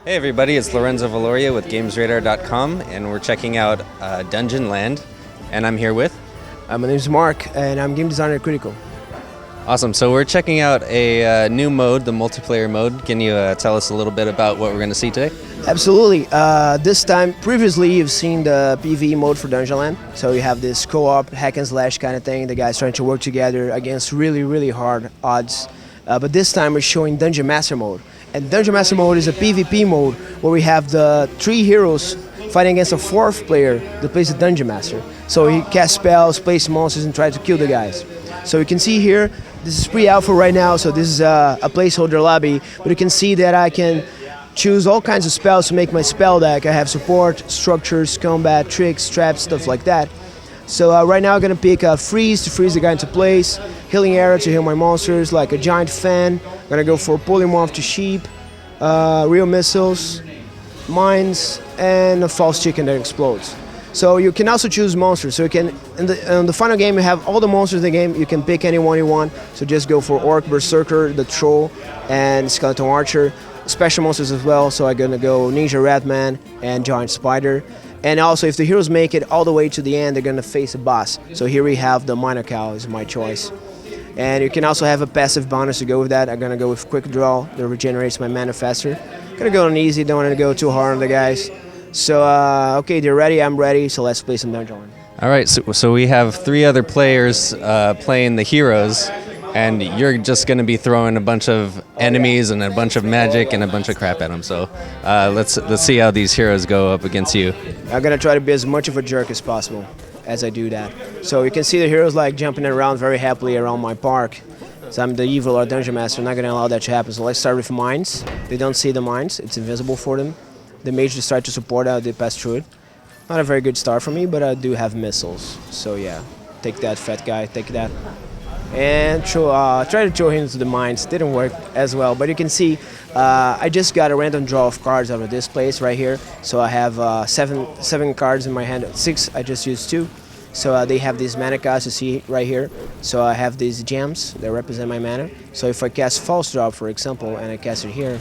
Hey everybody, it's Lorenzo Valoria with GamesRadar.com, and we're checking out Dungeonland, and I'm here with... My name is Mark, and I'm game designer at Critical. Awesome, so we're checking out a new mode, the multiplayer mode. Can you tell us a little bit about what we're going to see today? Absolutely. This time, previously you've seen the PvE mode for Dungeonland. So you have this co-op, hack and slash kind of thing, the guys trying to work together against really, really hard odds. But this time we're showing Dungeon Master mode. And Dungeon Master mode is a PvP mode where we have the 3 heroes fighting against a 4th player that plays the Dungeon Master. So he casts spells, plays monsters, and tries to kill the guys. So you can see here, this is pre-alpha right now, so this is a placeholder lobby, but you can see that I can choose all kinds of spells to make my spell deck. I have support, structures, combat, tricks, traps, stuff like that. So right now I'm going to pick Freeze to freeze the guy into place, Healing Arrow to heal my monsters, like a Giant Fan. I'm going to go for Polymorph to Sheep, Real Missiles, Mines, and a False Chicken that explodes. So you can also choose monsters. So you can, in the final game, you have all the monsters in the game. You can pick any one you want. So just go for Orc, Berserker, the Troll, and Skeleton Archer. Special monsters as well. So I'm gonna go Ninja Ratman and Giant Spider. And also, if the heroes make it all the way to the end, they're gonna face a boss. So here we have the Minotaur is my choice. And you can also have a passive bonus to go with that. I'm gonna go with Quick Draw that regenerates my mana faster. Gonna go on easy. Don't want to go too hard on the guys. So, okay, they're ready, I'm ready, so let's play some Dungeonland. All right, so we have 3 other players playing the heroes, and you're just going to be throwing a bunch of enemies and a bunch of magic and a bunch of crap at them. So let's see how these heroes go up against you. I'm going to try to be as much of a jerk as possible as I do that. So you can see the heroes like jumping around very happily around my park. So I'm the evil or Dungeon Master, I'm not going to allow that to happen. So let's start with mines. They don't see the mines, it's invisible for them. The mage just tried to support, they pass through it. Not a very good start for me, but I do have missiles. So yeah, take that, fat guy, take that. And try to throw him into the mines. Didn't work as well, but you can see I just got a random draw of cards out of this place right here. So I have seven cards in my hand, 6, I just used 2. So they have these mana cards you see right here. So I have these gems that represent my mana. So if I cast False Drop, for example, and I cast it here,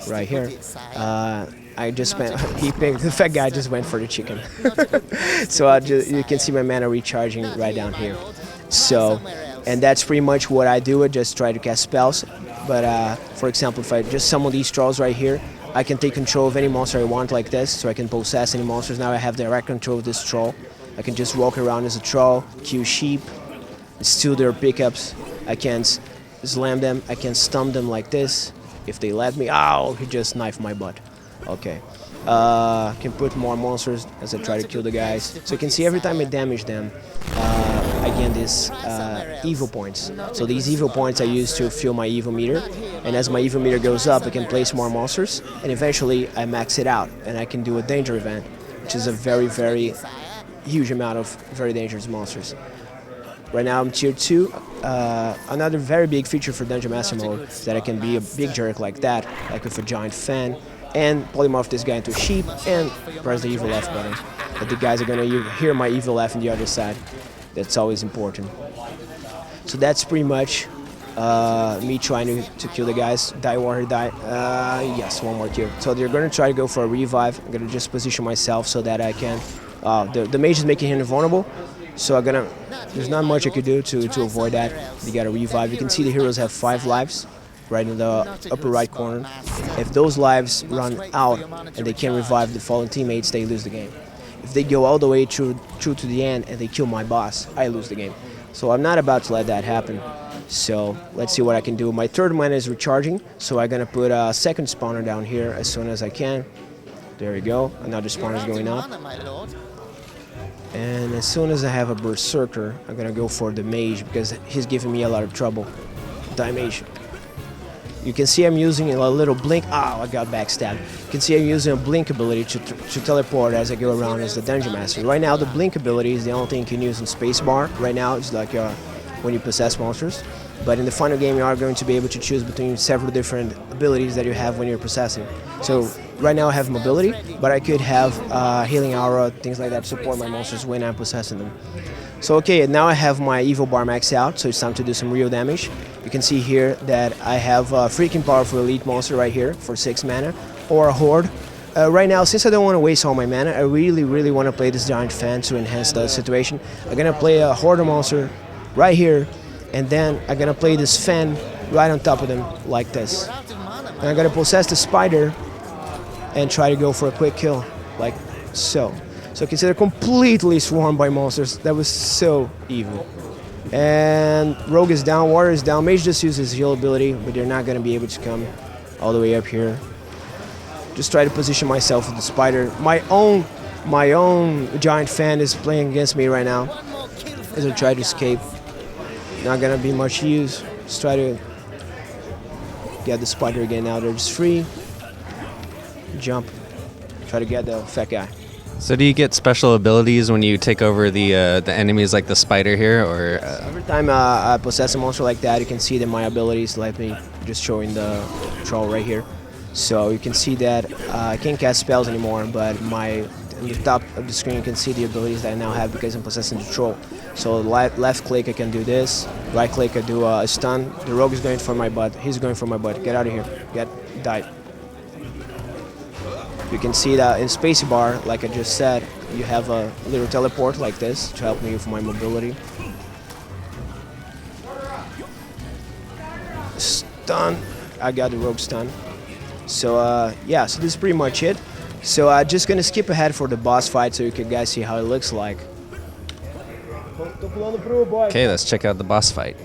right here, I just spent, the fat guy just went for the chicken. So you can see my mana recharging right down here. So, and that's pretty much what I do. I just try to cast spells. But for example, if I just summon these trolls right here, I can take control of any monster I want like this. So I can possess any monsters. Now I have direct control of this troll. I can just walk around as a troll, kill sheep, steal their pickups. I can slam them, I can stun them like this. If they let me, ow, he just knifed my butt. Okay. Can put more monsters as I try to kill the guys. So you can see every time I damage them, I gain these evil points. So these evil points I use to fuel my evil meter. And as my evil meter goes up, I can place more monsters. And eventually I max it out and I can do a danger event, which is a very, very huge amount of very dangerous monsters. Right now I'm tier 2. Another very big feature for Dungeon Master mode is that I can be a big jerk like that, like with a Giant Fan, and polymorph this guy into a sheep and press the evil F button. But the guys are gonna hear my evil F on the other side. That's always important. So that's pretty much me trying to kill the guys. Die warrior, die. Yes, one more kill. So they're gonna try to go for a revive. I'm gonna just position myself so that I can. The mage is making him invulnerable, so there's not much I could do to avoid that. They got a revive. You can see the heroes have 5 lives right in the upper right corner. If those lives run out and they can't revive the fallen teammates, they lose the game. If they go all the way through to the end and they kill my boss, I lose the game. So I'm not about to let that happen. So let's see what I can do. My 3rd mana is recharging, so I'm gonna put a 2nd spawner down here as soon as I can. There we go, another spawner is going up. And as soon as I have a Berserker, I'm gonna go for the Mage because he's giving me a lot of trouble. Die Mage. You can see I'm using a little blink. Oh, I got backstabbed. You can see I'm using a blink ability to teleport as I go around as the Dungeon Master. Right now, the blink ability is the only thing you can use in spacebar. Right now, it's like when you possess monsters. But in the final game, you are going to be able to choose between several different abilities that you have when you're possessing. So right now I have mobility, but I could have healing aura, things like that to support my monsters when I'm possessing them. So okay, now I have my evil bar maxed out, so it's time to do some real damage. You can see here that I have a freaking powerful elite monster right here for 6 mana. or a horde. Right now, since I don't want to waste all my mana, I really want to play this giant fan to enhance the situation. I'm gonna play a horde monster right here, and then I'm gonna play this fan right on top of them like this. And I'm gonna possess the spider and try to go for a quick kill, like so. So consider completely swarmed by monsters. That was so evil. And Rogue is down, Warrior is down. Mage just uses heal ability, but they're not gonna be able to come all the way up here. Just try to position myself with the spider. My own giant fan is playing against me right now as I try to escape. Not gonna be much use. Just try to get the spider again. Now they're just free. Jump. Try to get the fat guy. So do you get special abilities when you take over the enemies like the spider here, or? Every time I possess a monster like that, you can see that my abilities, like me just showing the troll right here. So you can see that I can't cast spells anymore, but on the top of the screen you can see the abilities that I now have because I'm possessing the troll. So left click I can do this, right click I do a stun. The rogue is going for my butt. He's going for my butt. Get out of here. Die. You can see that in spacebar, like I just said, you have a little teleport like this to help me with my mobility. Stun. I got the rogue stun. So yeah, so this is pretty much it. So I'm just gonna skip ahead for the boss fight so you can guys see how it looks like. Okay, let's check out the boss fight.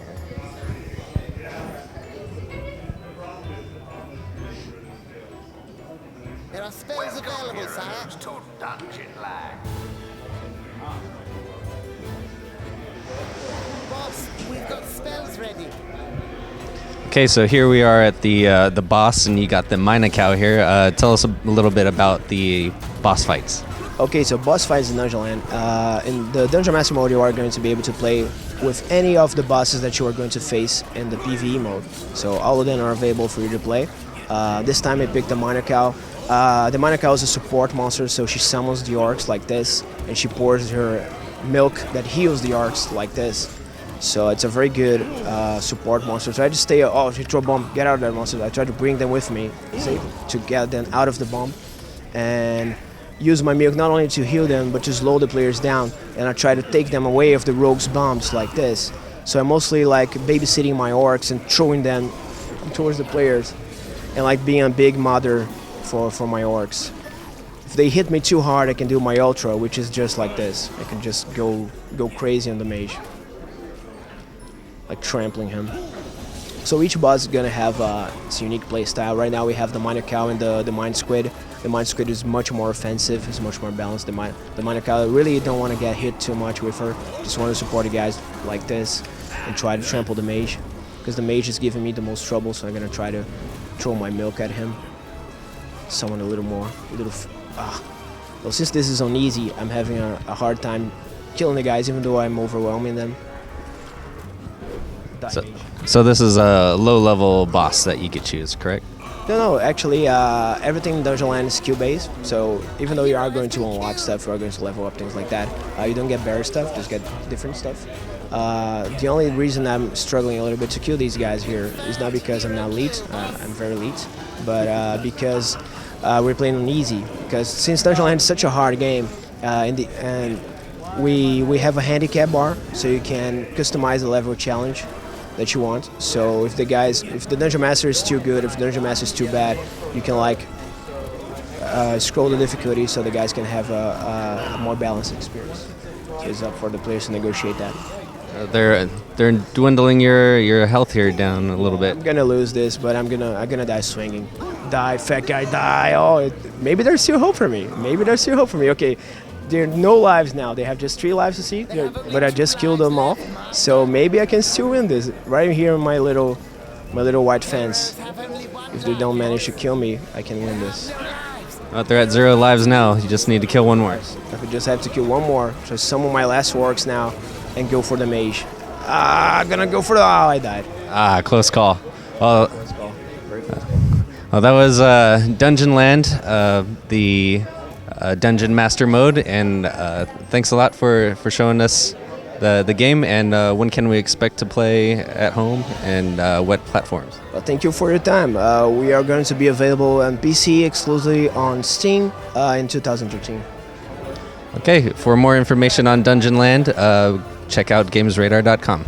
There are spells available, sire. To Dungeonland. Boss, we've got spells ready. Okay, so here we are at the boss, and you got the Minotaur here. Tell us a little bit about the boss fights. Okay, so boss fights in Dungeonland. In the Dungeon Master mode, you are going to be able to play with any of the bosses that you are going to face in the PvE mode. So all of them are available for you to play. This time I picked the Minotaur. The Minotaur is a support monster, so she summons the orcs like this, and she pours her milk that heals the orcs like this. So it's a very good support monster. Try to stay. Oh, she threw a bomb. Get out of that monster. I try to bring them with me, see, to get them out of the bomb, and use my milk not only to heal them but to slow the players down. And I try to take them away of the rogue's bombs like this. So I'm mostly like babysitting my orcs and throwing them towards the players, and like being a big mother for my orcs. If they hit me too hard, I can do my ultra, which is just like this. I can just go crazy on the mage, like trampling him. So each boss is gonna have its unique play style. Right now we have the Minotaur and the Mind Squid. The Mind Squid is much more offensive, it's much more balanced. The Minotaur really don't want to get hit too much with her. Just want to support the guys like this and try to trample the mage, because the mage is giving me the most trouble. So I'm gonna try to throw my milk at him. Someone a little more, Well, since this is on easy, I'm having a hard time killing the guys, even though I'm overwhelming them. So this is a low-level boss that you could choose, correct? No, actually, everything in Dungeonland is skill-based, so even though you are going to unlock stuff, you are going to level up, things like that, you don't get better stuff, just get different stuff. The only reason I'm struggling a little bit to kill these guys here is not because I'm not elite, I'm very elite, but because we're playing on easy. Because since Dungeonland is such a hard game, and we have a handicap bar, so you can customize the level challenge that you want. So if the Dungeon Master is too good, if the Dungeon Master is too bad, you can like scroll the difficulty so the guys can have a more balanced experience. So it's up for the players to negotiate that. They're dwindling your health here down a little bit. I'm gonna lose this, but I'm gonna die swinging. Die, fat guy, die! Oh, maybe there's still hope for me. Okay. There are no lives now. They have just 3 lives to see, but I just killed them all. So maybe I can still win this. Right here in my little white fence. If they don't manage to kill me, I can win this. They're at 0 lives now. You just need to kill one more. I just have to kill one more. So summon my last orcs now and go for the mage. I'm gonna go for the... Oh, I died. Close call. Well, Let's go. Very close. well, that was Dungeonland, the Dungeon Master mode, and thanks a lot for showing us the game, and when can we expect to play at home, and what platforms? Well, thank you for your time. We are going to be available on PC exclusively on Steam in 2013. Okay, for more information on Dungeonland, check out gamesradar.com.